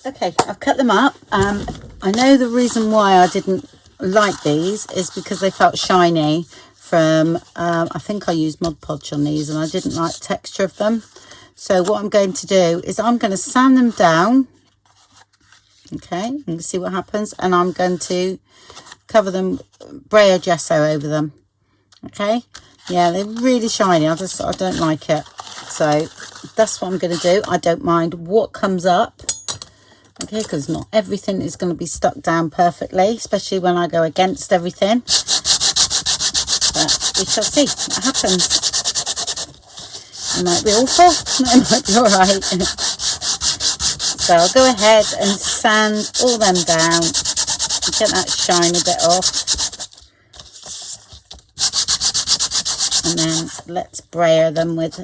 Okay, I've cut them up. I know the reason why I didn't like these is because they felt shiny from, I think I used Mod Podge on these and I didn't like the texture of them. So what I'm going to do is I'm going to sand them down. Okay, you can see what happens. And I'm going to cover them, Braille gesso over them. Okay, yeah, they're really shiny. I don't like it. So that's what I'm going to do. I don't mind what comes up. Okay, because not everything is going to be stuck down perfectly, especially when I go against everything. But we shall see what happens. It might be awful, it might be alright. So I'll go ahead and sand all them down, get that shiny bit off. And then let's braille them with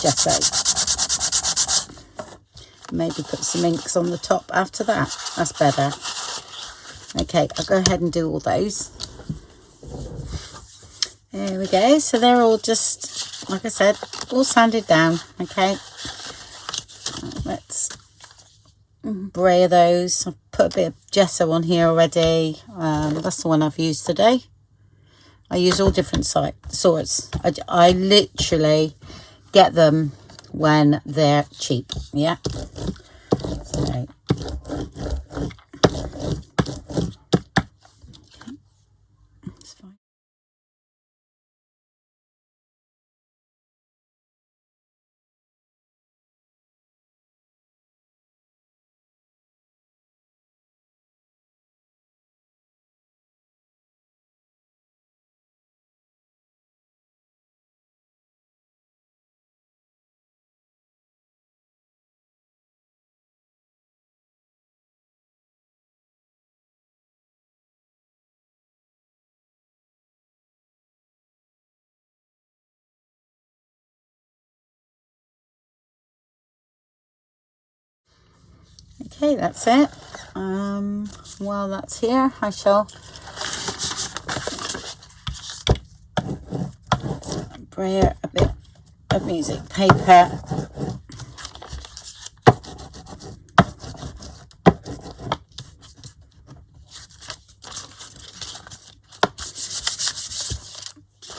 gesso. Maybe put some inks on the top after that. That's better. Okay, I'll go ahead and do all those. There we go. So they're all just, like I said, all sanded down. Okay. Let's braille those. I've put a bit of gesso on here already. That's the one I've used today. I use all different sorts. I literally get them when they're cheap. Yeah. So, that's fine. Okay, that's it. While that's here, I shall braille a bit of music paper.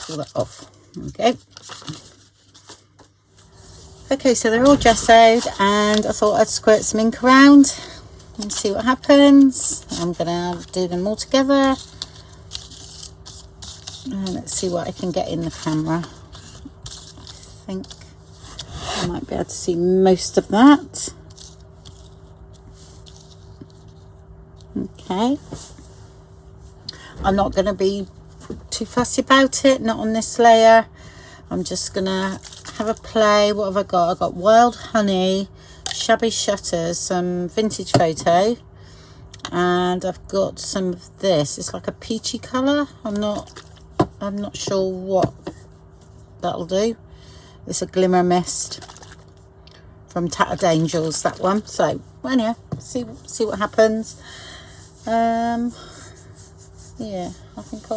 Pull that off. Okay. Okay, so they're all gessoed, and I thought I'd squirt some ink around and see what happens. I'm gonna do them all together, and let's see what I can get in the camera. I think I might be able to see most of that. Okay, I'm not going to be too fussy about it, not on this layer. I'm just gonna have a play. What have I got? I've got Wild Honey, Shabby Shutters, some vintage photo, and I've got some of this. It's like a peachy colour. I'm not sure what that'll do. It's a Glimmer Mist from Tattered Angels, that one. So anyhow, see what happens. Yeah, I think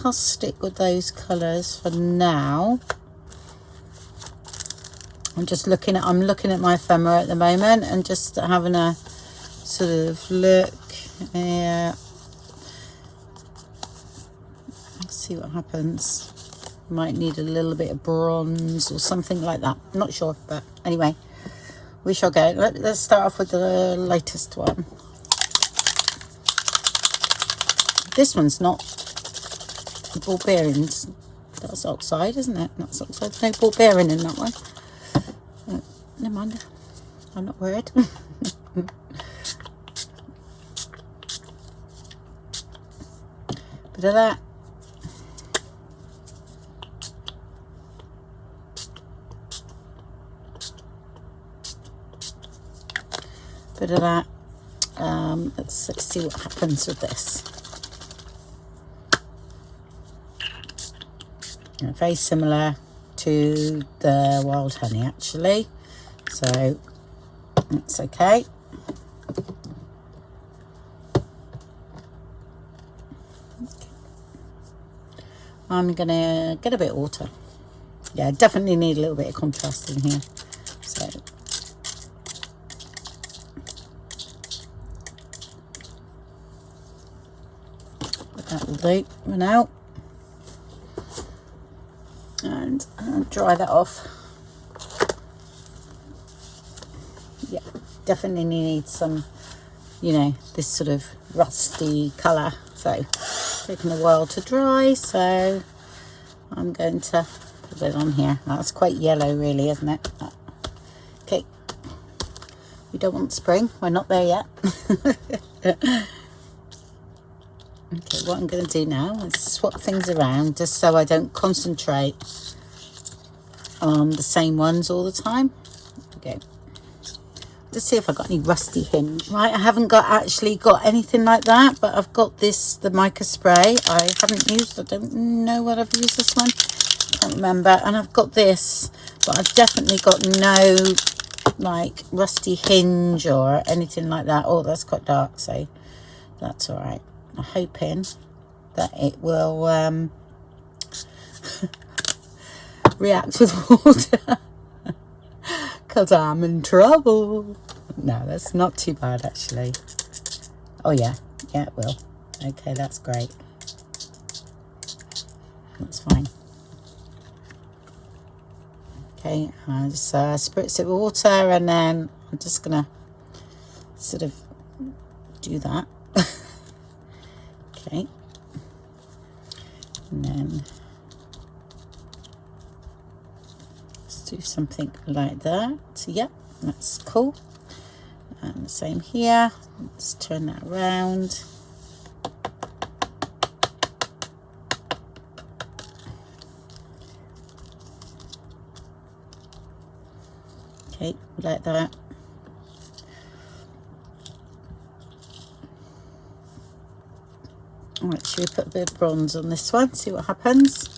I'll stick with those colours for now. I'm looking at my ephemera at the moment and just having a sort of look. Yeah. Let's see what happens. Might need a little bit of bronze or something like that. I'm not sure, but anyway, we shall go. Let's start off with the latest one. This one's not ball bearings. That's oxide, isn't it? That's oxide. No ball bearing in that one. Never mind. I'm not worried. Bit of that. Bit of that. Let's see what happens with this. Very similar to the Wild Honey, actually, so that's okay. I'm gonna get a bit of water. Yeah, definitely need a little bit of contrast in here. So that will do for now. And I'll dry that off. Yeah, definitely need some, you know, this sort of rusty colour. So it's taken a while to dry, so I'm going to put it on here. That's quite yellow really, isn't it? Okay, we don't want spring, we're not there yet. Okay, what I'm going to do now is swap things around just so I don't concentrate on the same ones all the time. Okay, let's see if I've got any rusty hinge. Right, I haven't actually got anything like that, but I've got the mica spray. I haven't used, I don't know what I've used this one. I can't remember. And I've got this, but I've definitely got no like rusty hinge or anything like that. Oh, that's quite dark, so that's all right. I'm hoping that it will react with water because I'm in trouble. No, that's not too bad actually. Oh yeah, yeah it will. Okay, that's great. That's fine. Okay, I just spritz it with water and then I'm just gonna sort of do that. Okay, and then let's do something like that. Yep, that's cool. And the same here. Let's turn that around. Okay, like that. Alright, should we put a bit of bronze on this one, see what happens?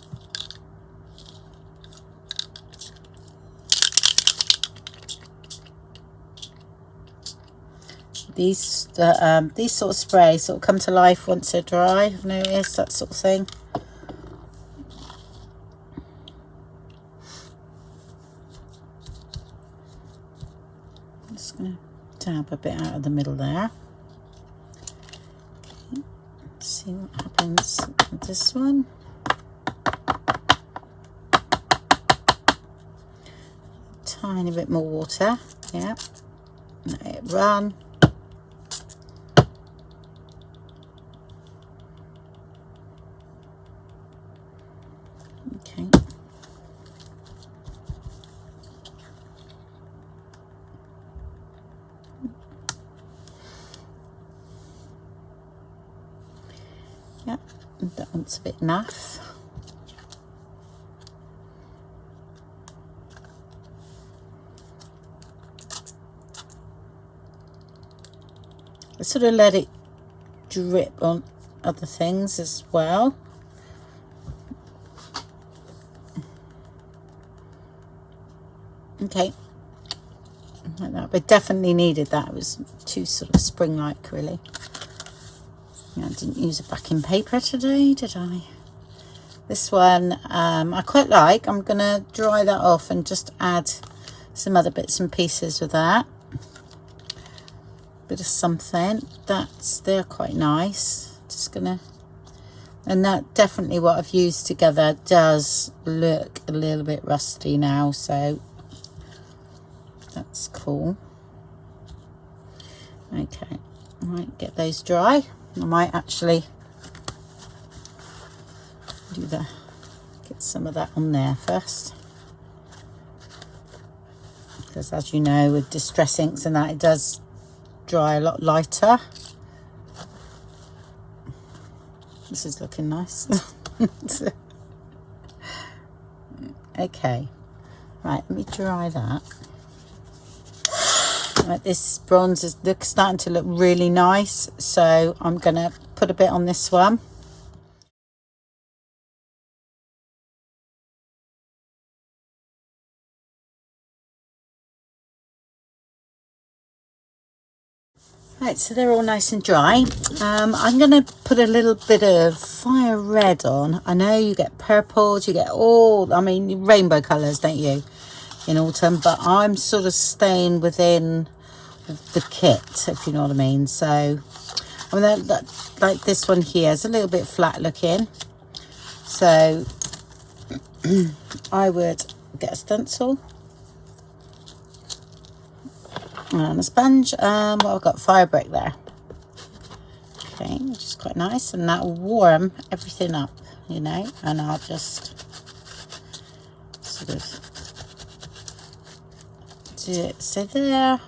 These sort of sprays sort of come to life once they're dry, I've noticed, that sort of thing. I'm just going to dab a bit out of the middle there. See what happens with this one. Tiny bit more water, yeah. Let it run. Okay. Yeah, that one's a bit naff. I sort of let it drip on other things as well. Okay, like that. But definitely needed that. It was too sort of spring-like, really. Yeah, I didn't use a backing paper today, did I? This one I quite like. I'm going to dry that off and just add some other bits and pieces with that. Bit of something. They're quite nice. Just going to... And that definitely what I've used together does look a little bit rusty now, so that's cool. Okay, I might get those dry. I might actually get some of that on there first, because as you know with distress inks and that, it does dry a lot lighter. This is looking nice. Okay, right, let me dry that. Right, this bronze is starting to look really nice, so I'm gonna put a bit on this one. Right, so they're all nice and dry. I'm going to put a little bit of fire red on. I know you get purples, you get all, I mean, rainbow colours, don't you, in autumn, but I'm sort of staying within the kit, if you know what I mean. So, I mean, like this one here is a little bit flat looking. So, I would get a stencil and a sponge. Well, I've got fire brick there. Okay, which is quite nice, and that will warm everything up, you know. And I'll just sort of do it. So there,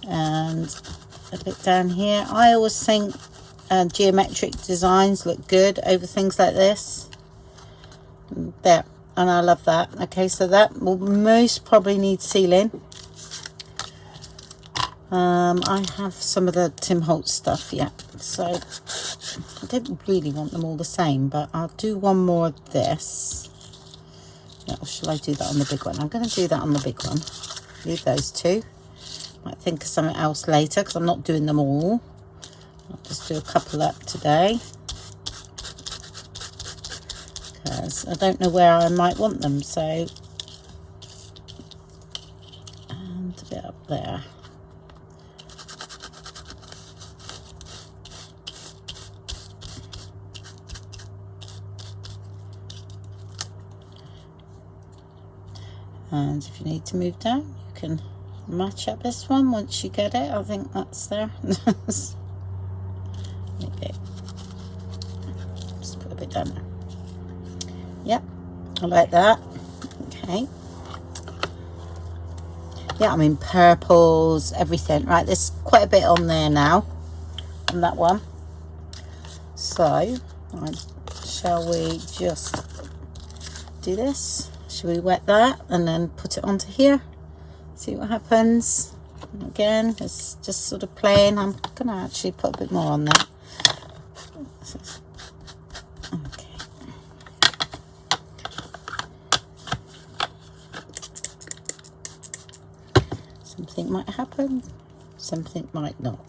and a bit down here. I always think geometric designs look good over things like this. There, and I love that. Okay, so that will most probably need sealing. I have some of the Tim Holtz stuff yet, so I don't really want them all the same, but I'll do one more of this. Yeah, or shall I do that on the big one? I'm going to do that on the big one. Leave those two. Might think of something else later because I'm not doing them all. I'll just do a couple up today because I don't know where I might want them. So, and a bit up there. And if you need to move down, you can match up this one once you get it. I think that's there. Maybe. Just put a bit down there. Yep, I like that. Okay. Yeah, I mean purples, everything. Right, there's quite a bit on there now on that one. So, shall we just do this? Should we wet that and then put it onto here? See what happens. Again, it's just sort of plain. I'm going to actually put a bit more on there. Okay. Something might happen, something might not.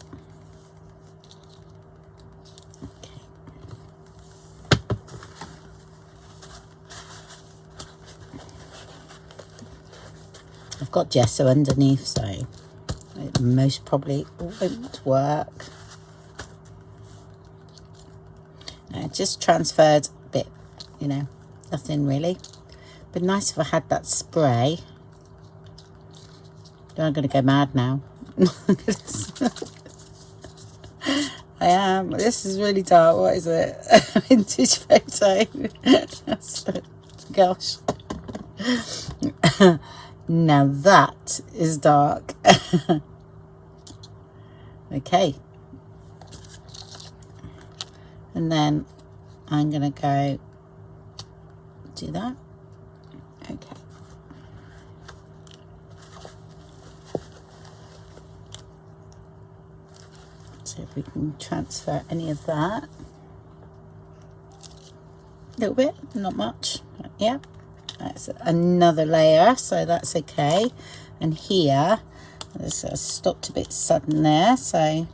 I've got gesso underneath, so it most probably won't work. No, it just transferred a bit, you know, nothing really. But nice if I had that spray. I'm going to go mad now. I am. This is really dark. What is it? Vintage photo. Gosh. Now that is dark. Okay. And then I'm going to go do that. Okay. So if we can transfer any of that. A little bit, not much. Yeah. That's another layer, so that's okay. And here, this stopped a bit sudden there, so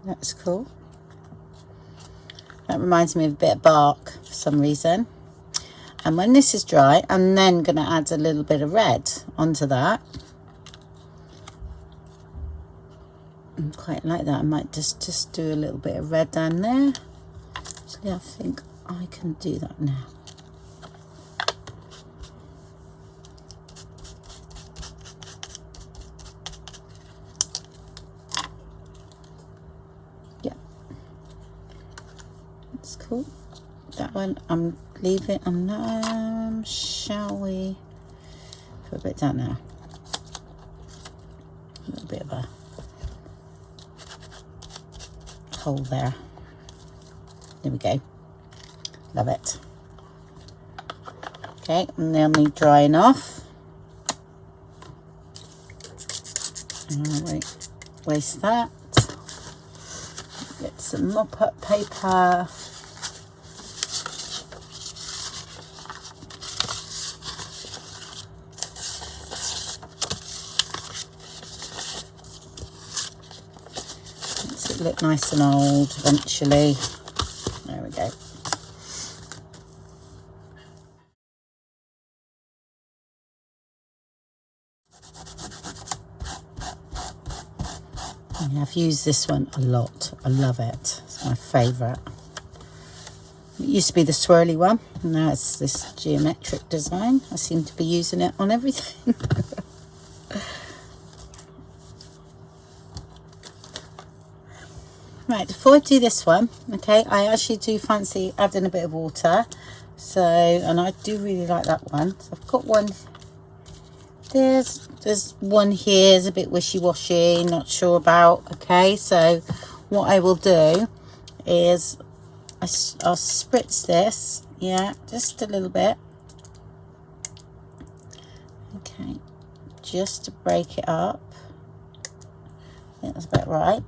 that's cool. That reminds me of a bit of bark for some reason. And when this is dry, I'm then going to add a little bit of red onto that. I quite like that. I might just do a little bit of red down there. Actually, I think I can do that now. Yeah, that's cool. That one I'm leaving. Shall we put a bit down there? A little bit of a hole there. There we go. Love it. Okay, and they'll need drying off. I won't waste that. Get some mop-up paper. look nice and old eventually. There we go. Yeah, I've used this one a lot. I love it. It's my favourite. It used to be the swirly one. Now it's this geometric design. I seem to be using it on everything. Right, before I do this one, okay, I actually do fancy adding a bit of water. So, and I do really like that one. So I've got one. There's one here is a bit wishy-washy, not sure about. Okay, so what I will do is I'll spritz this, yeah, just a little bit. Okay, just to break it up. I think that's about right.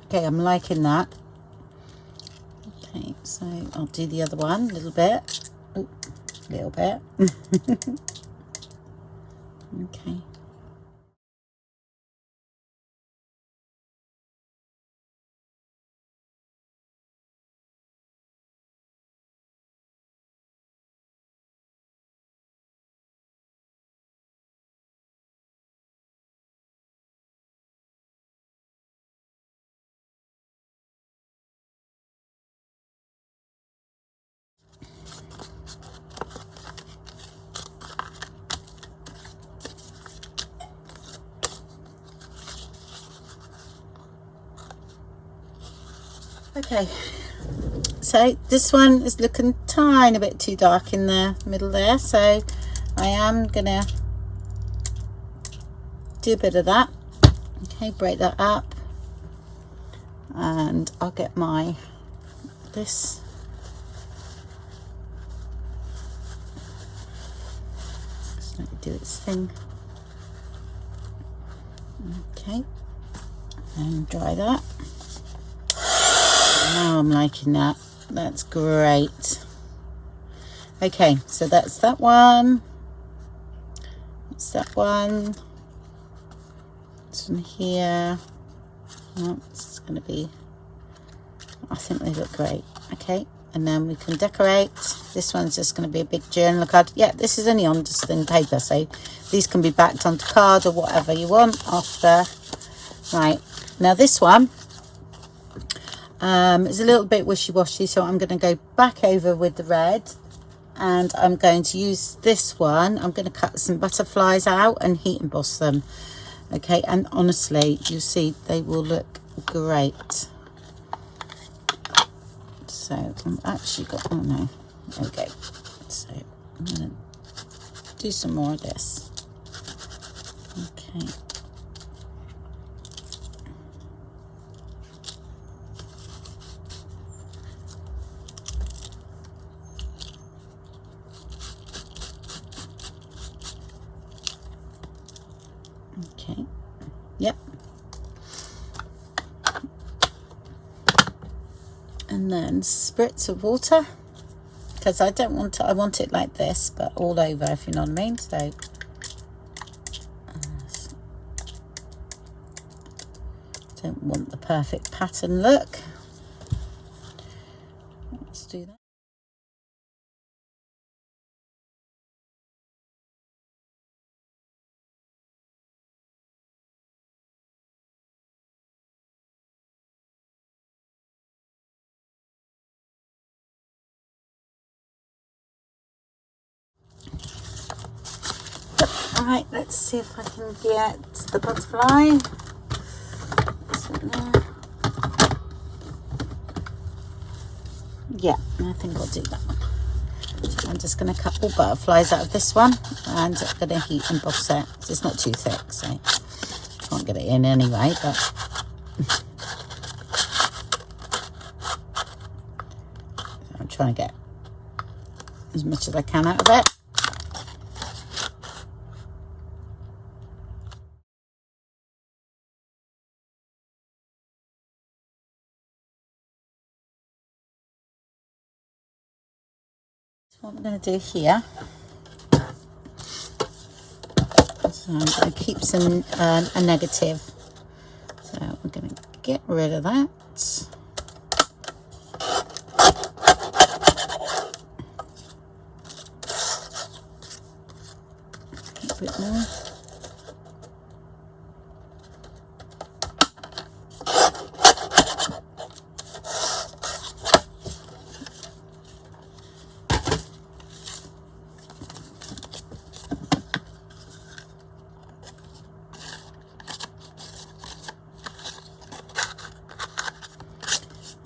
Okay, I'm liking that. Okay, so I'll do the other one a little bit. Ooh, a little bit. Okay. Okay, so this one is looking tiny bit too dark in the middle there, so I am gonna do a bit of that. Okay, break that up, and I'll get my this. Just let it do its thing. Okay, and dry that. Now I'm liking that. That's great. Okay, so that's that one. That's that one. This one here. Oh, this is going to be, I think they look great. Okay, and then we can decorate. This one's just going to be a big journal card. Yeah, this is only on just thin paper, so these can be backed onto card or whatever you want after. Right, now this one it's a little bit wishy-washy, so I'm going to go back over with the red, and I'm going to use this one. I'm going to cut some butterflies out and heat emboss them. Okay, and honestly, you see they will look great. So I've actually got, oh no, there we go. So I'm going to do some more of this. Okay. Okay, yep. And then spritz of water, because I don't want to, I want it like this, but all over, if you know what I mean. So don't want the perfect pattern look. Let's do that. Alright, let's see if I can get the butterfly. Yeah, I think I'll do that one. So I'm just going to cut all butterflies out of this one, and I'm going to heat emboss it. It's not too thick, so I can't get it in anyway, but I'm trying to get as much as I can out of it. What I'm going to do here, so I'm going to keep some a negative, so we're going to get rid of that. A bit more.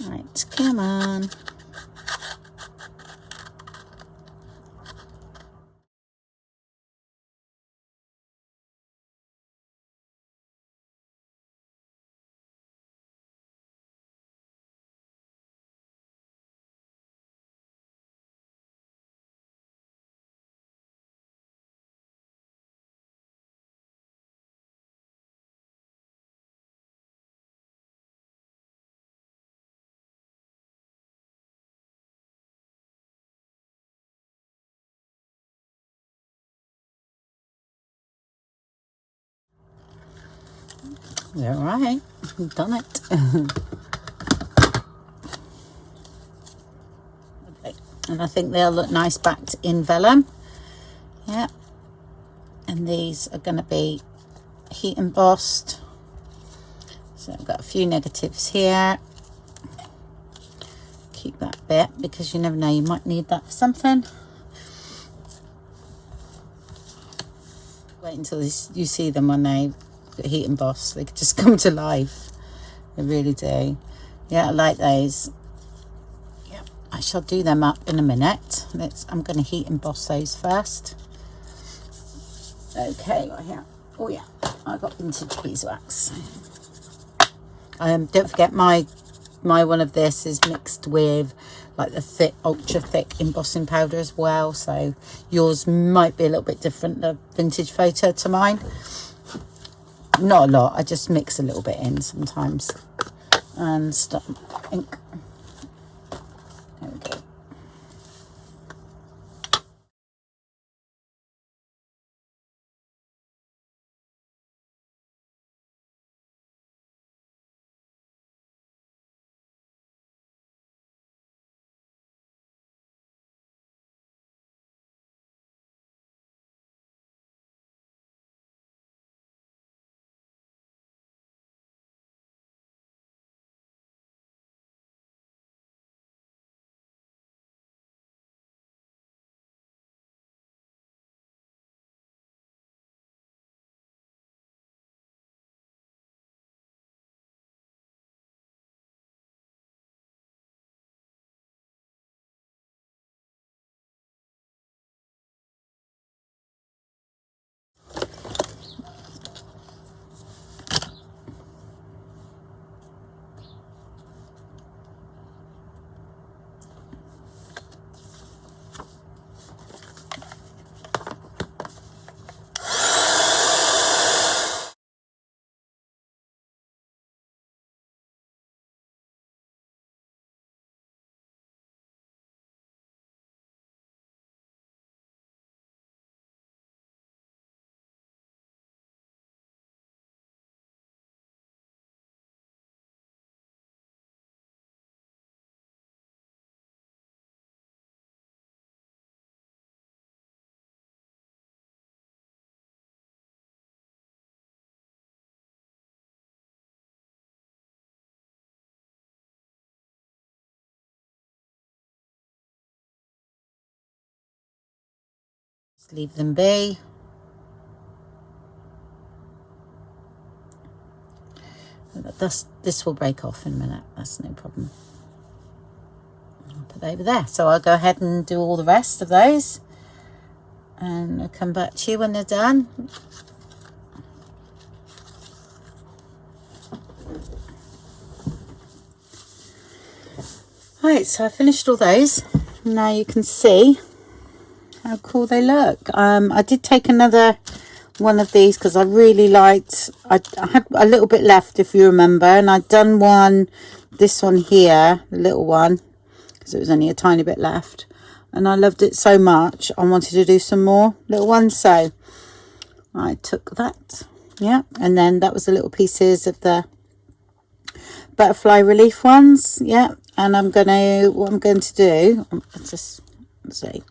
Right, come on. All right, we've done it. Okay. And I think they'll look nice backed in vellum. Yeah. And these are going to be heat embossed. So I've got a few negatives here. Keep that bit because you never know, you might need that for something. Wait until you see them when they heat embossed. They just come to life. They really do. Yeah, I like those. Yeah, I shall do them up in a minute. I'm going to heat emboss those first. Okay, right here. Oh yeah, I got vintage beeswax. Don't forget my one of this is mixed with like the thick, ultra thick embossing powder as well. So yours might be a little bit different, the vintage photo, to mine. Not a lot, I just mix a little bit in sometimes. And stop ink. There we go. Just leave them be. This will break off in a minute, that's no problem. I'll put that over there. So I'll go ahead and do all the rest of those and I'll come back to you when they're done. Right, so I finished all those. Now you can see how cool they look. I did take another one of these because I really liked, I had a little bit left if you remember, and I'd done one, this one here, the little one, because it was only a tiny bit left, and I loved it so much I wanted to do some more little ones, so I took that. Yeah, and then that was the little pieces of the butterfly relief ones. Yeah, and what I'm going to do, just say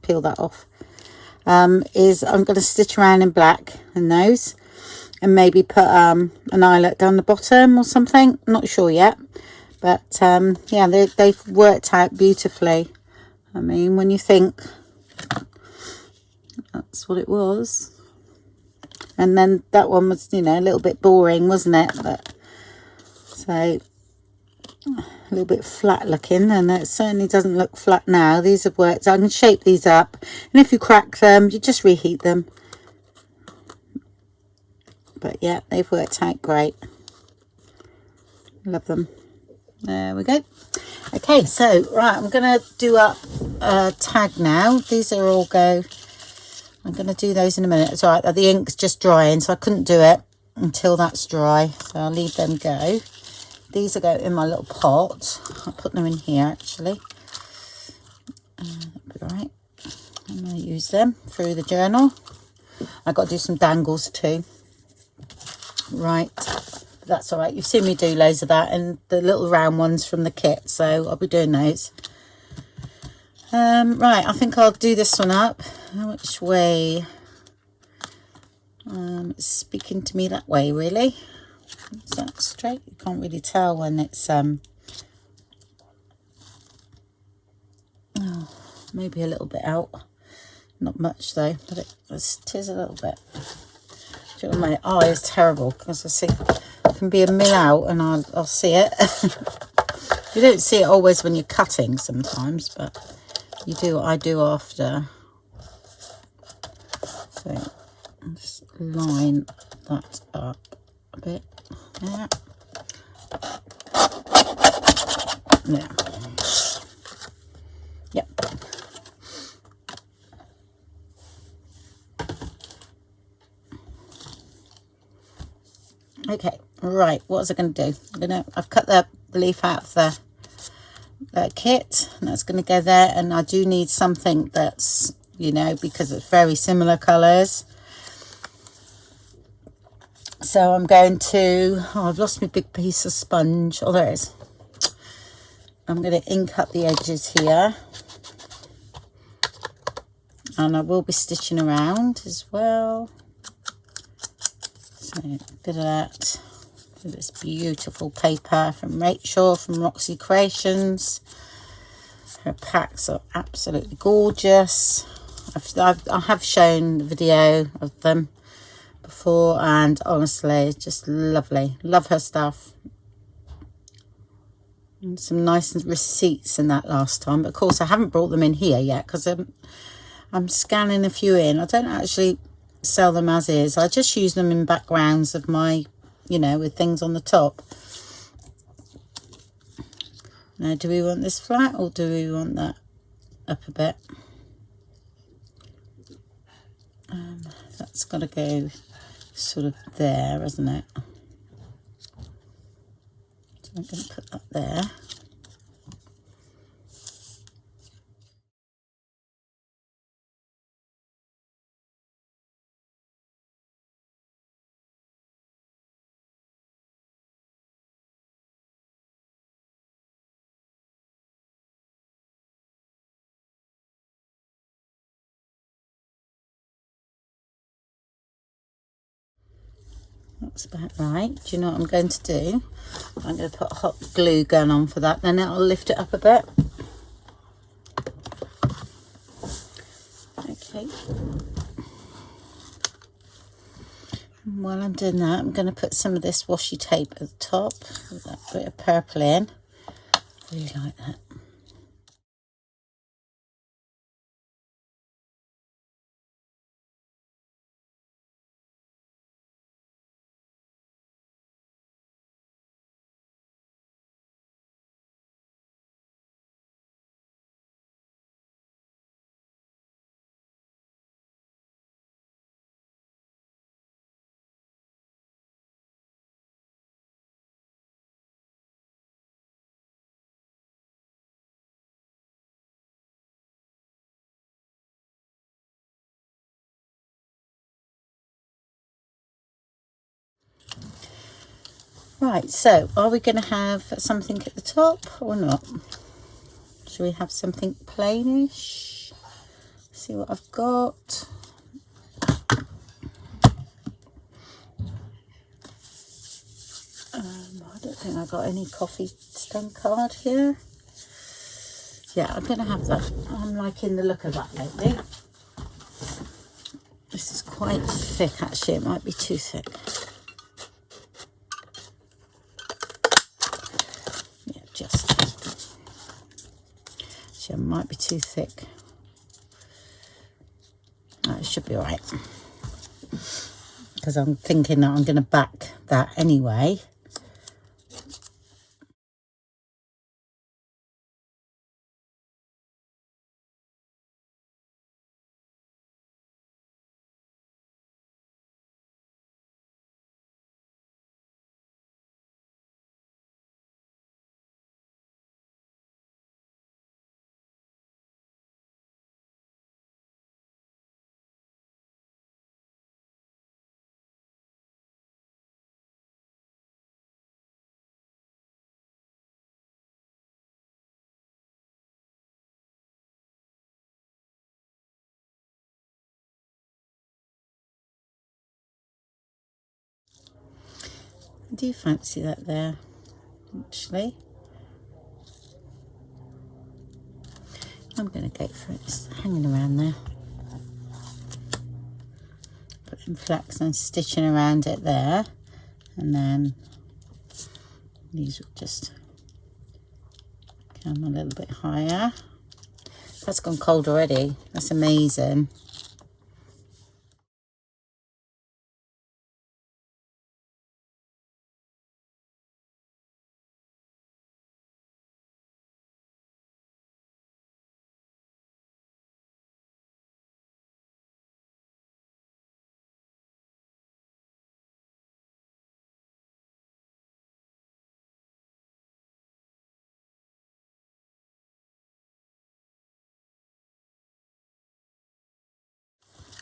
peel that off, is I'm going to stitch around in black in those, and maybe put an eyelet down the bottom or something. I'm not sure yet, but yeah, they've worked out beautifully. I mean, when you think that's what it was, and then that one was, you know, a little bit boring, wasn't it? But so a little bit flat looking, and it certainly doesn't look flat now. These have worked. I can shape these up, and if you crack them, you just reheat them. But yeah, they've worked out great. Love them. There we go. Okay, so right, I'm gonna do up a tag now. These are all go. I'm gonna do those in a minute. It's all right. The ink's just drying, so I couldn't do it until that's dry. So I'll leave them go. These will go in my little pot. I'll put them in here actually. That'll be all right. I'm gonna use them through the journal. I've got to do some dangles too. Right. That's all right. You've seen me do loads of that, and the little round ones from the kit, so I'll be doing those. Right, I think I'll do this one up. Which way? It's speaking to me that way, really. Is that straight? You can't really tell when it's oh, maybe a little bit out. Not much though, but it is a little bit. Do you know, my eye is terrible because I see it can be a mil out and I'll see it. You don't see it always when you're cutting sometimes, but you do. I do after. So I'll just line that up a bit. Yeah. Yeah. Yep. Okay, right, what was I going to do? I've cut the leaf out of the kit, and that's going to go there, and I do need something that's, you know, because it's very similar colours. So I'm going to, oh, I've lost my big piece of sponge. Oh, there it is. I'm going to ink up the edges here, and I will be stitching around as well. So a bit of that. This beautiful paper from Rachel from Roxy Creations. Her packs are absolutely gorgeous. I have shown the video of them before, and honestly, just lovely. Love her stuff. And some nice receipts in that last time, but of course I haven't brought them in here yet because I'm scanning a few in. I don't actually sell them as is. I just use them in backgrounds of my, you know, with things on the top. Now, do we want this flat or do we want that up a bit? That's got to go sort of there, isn't it? So I'm going to put that there. That's about right. Do you know what I'm going to do? I'm going to put a hot glue gun on for that, then it'll lift it up a bit. Okay. And while I'm doing that, I'm going to put some of this washi tape at the top with that bit of purple in. I really like that. Right, so are we going to have something at the top or not? Should we have something plainish? See what I've got. I don't think I've got any coffee stain card here. Yeah, I'm going to have that. I'm liking the look of that lately. This is quite thick, actually. It might be too thick. Yeah, just. Actually, it might be too thick. No, it should be all right. Because I'm thinking that I'm going to back that anyway. I do fancy that there, actually. I'm going to go for it. It's hanging around there. Putting flax and stitching around it there. And then these will just come a little bit higher. That's gone cold already. That's amazing.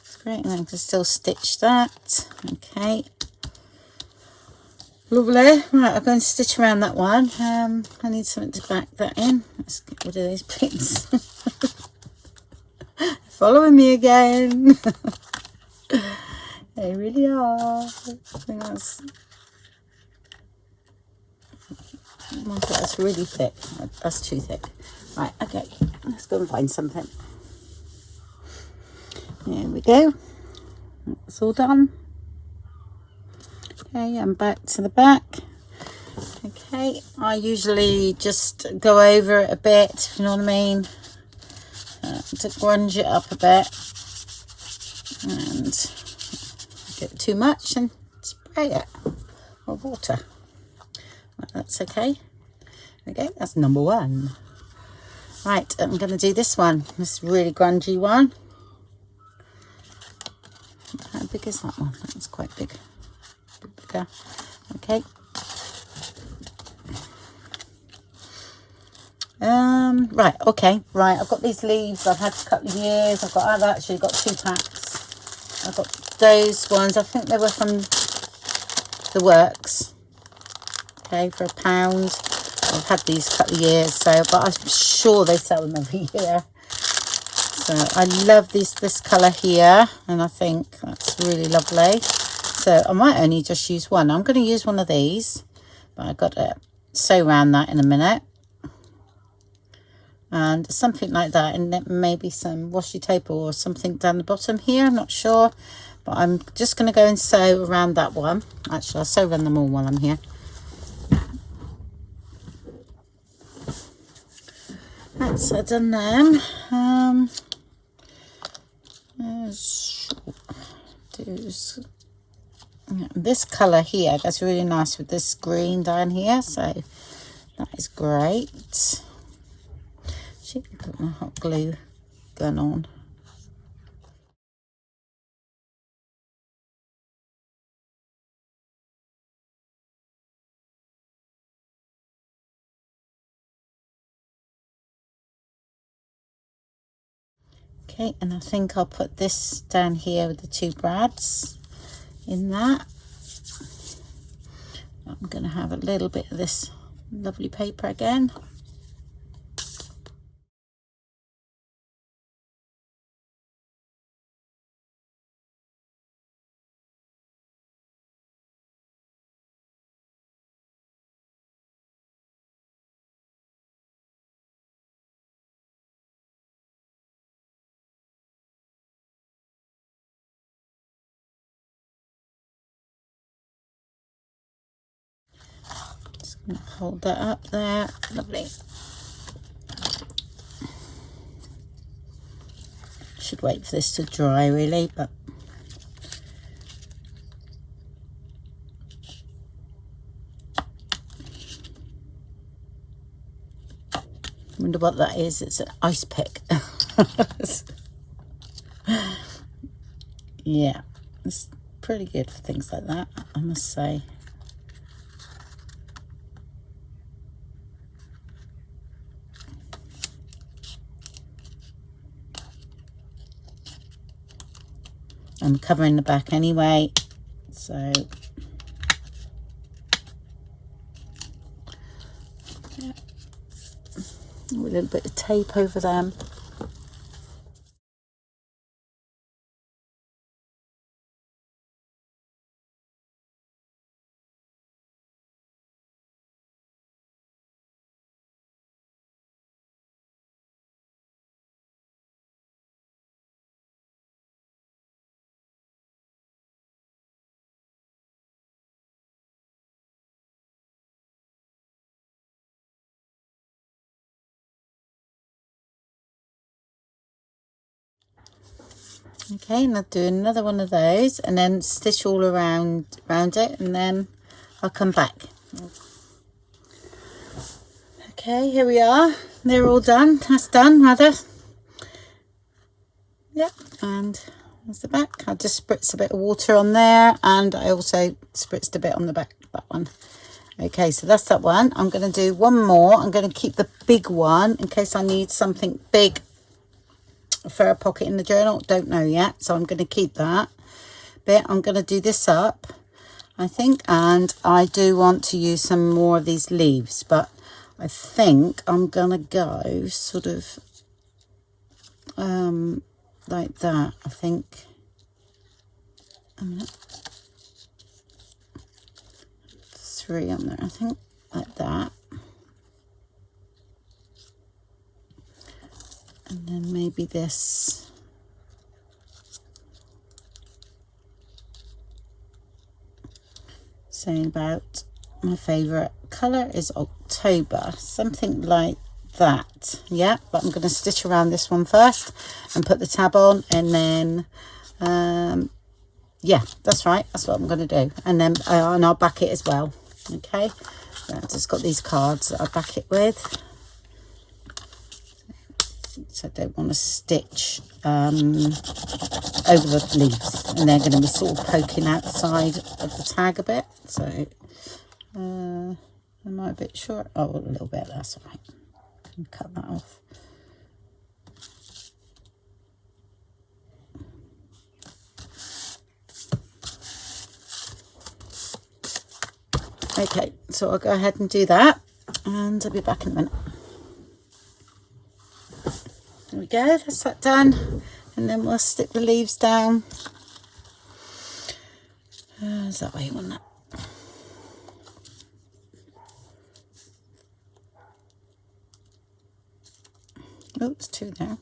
It's great, and I can still stitch that. Okay. Lovely. Right, I'm going to stitch around that one. I need something to back that in. Let's get rid of these pins. Following me again. They really are. I think that's... Oh my God, that's really thick. That's too thick. Right, okay. Let's go and find something. There we go. That's all done. Okay, I'm back to the back. Okay, I usually just go over it a bit, if you know what I mean, to grunge it up a bit, and get too much and spray it with water. Right, that's okay. Okay, that's number one. Right, I'm going to do this one, this really grungy one. How big is that one? That's quite big. A bit bigger. Okay. Right, okay, right, I've got these leaves I've had for a couple of years. I've actually got 2 packs. I've got those ones, I think they were from the Works, okay, for £1. I've had these a couple of years, so, but I'm sure they sell them every year. So I love this colour here, and I think that's really lovely. So I might only just use one. I'm going to use one of these, but I've got to sew around that in a minute. And something like that, and then maybe some washi tape or something down the bottom here, I'm not sure, but I'm just going to go and sew around that one. Actually, I'll sew around them all while I'm here. Right, so I've done them. This colour here goes really nice with this green down here, so that is great. Put my hot glue gun on. Okay, and I think I'll put this down here with the 2 brads in that. That I'm going to have a little bit of this lovely paper again. Just going to hold that up there. Lovely. Should wait for this to dry really, but I wonder what that is. It's an ice pick. Yeah, it's pretty good for things like that, I must say. I'm covering the back anyway, so yeah. A little bit of tape over them. Okay, and I'll do another one of those and then stitch all around it, and then I'll come back. Okay, here we are. They're all done. That's done, rather. Yep, and there's the back. I just spritzed a bit of water on there, and I also spritzed a bit on the back of that one. Okay, so that's that one. I'm going to do one more. I'm going to keep the big one in case I need something big for a pocket in the journal. Don't know yet, so I'm going to keep that bit. I'm going to do this up, I think, and I do want to use some more of these leaves, but I think I'm going to go sort of like that. I think three on there, I think, like that. And then maybe this. Saying about my favourite colour is October, something like that. Yeah, but I'm going to stitch around this one first and put the tab on, and then yeah, that's right, that's what I'm going to do. And then and I'll back it as well. Okay, so I've just got these cards that I back it with, so I don't want to stitch over the leaves, and they're going to be sort of poking outside of the tag a bit. So am I a bit short? Oh, a little bit, that's all right. Can cut that off. Okay, so I'll go ahead and do that, and I'll be back in a minute. There we go, that's that done, and then we'll stick the leaves down. Is that way you want that? Oops, two there.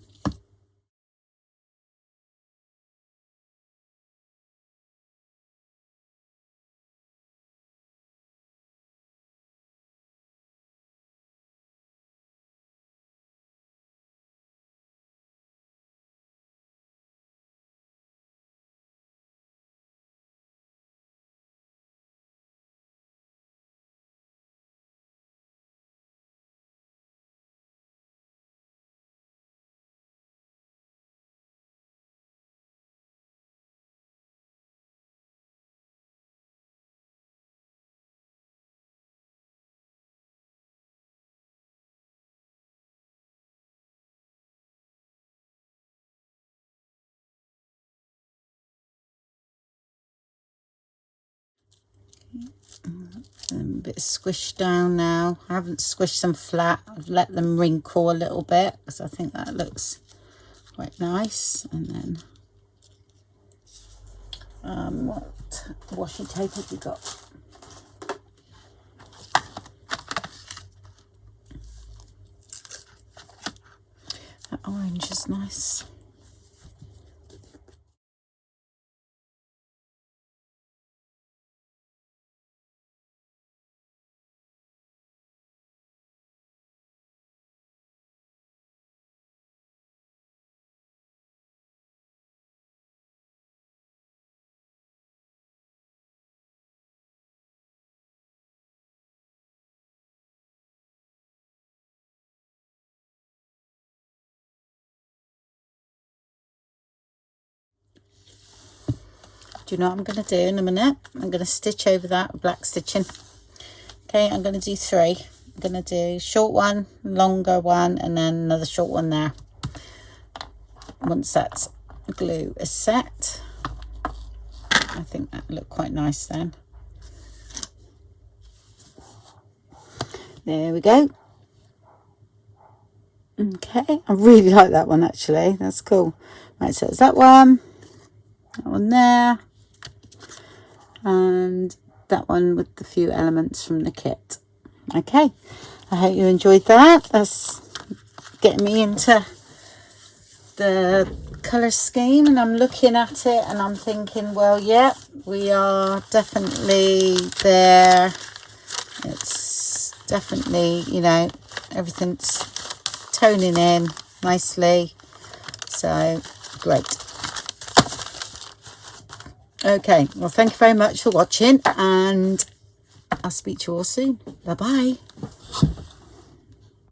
A bit squished down now. I haven't squished them flat. I've let them wrinkle a little bit because I think that looks quite nice. And then what washi tape have you got? That orange is nice. Do you know what I'm going to do in a minute? I'm going to stitch over that with black stitching. Okay, I'm going to do 3. I'm going to do short one, longer one, and then another short one there. Once that glue is set, I think that looked quite nice then. There we go. Okay, I really like that one actually. That's cool. Right, so it's that one there, and that one with the few elements from the kit. Okay, I hope you enjoyed that. That's getting me into the colour scheme, and I'm looking at it and I'm thinking, well, yeah, we are definitely there. It's definitely, you know, everything's toning in nicely, so great. Okay, well, thank you very much for watching, and I'll speak to you all soon. Bye bye.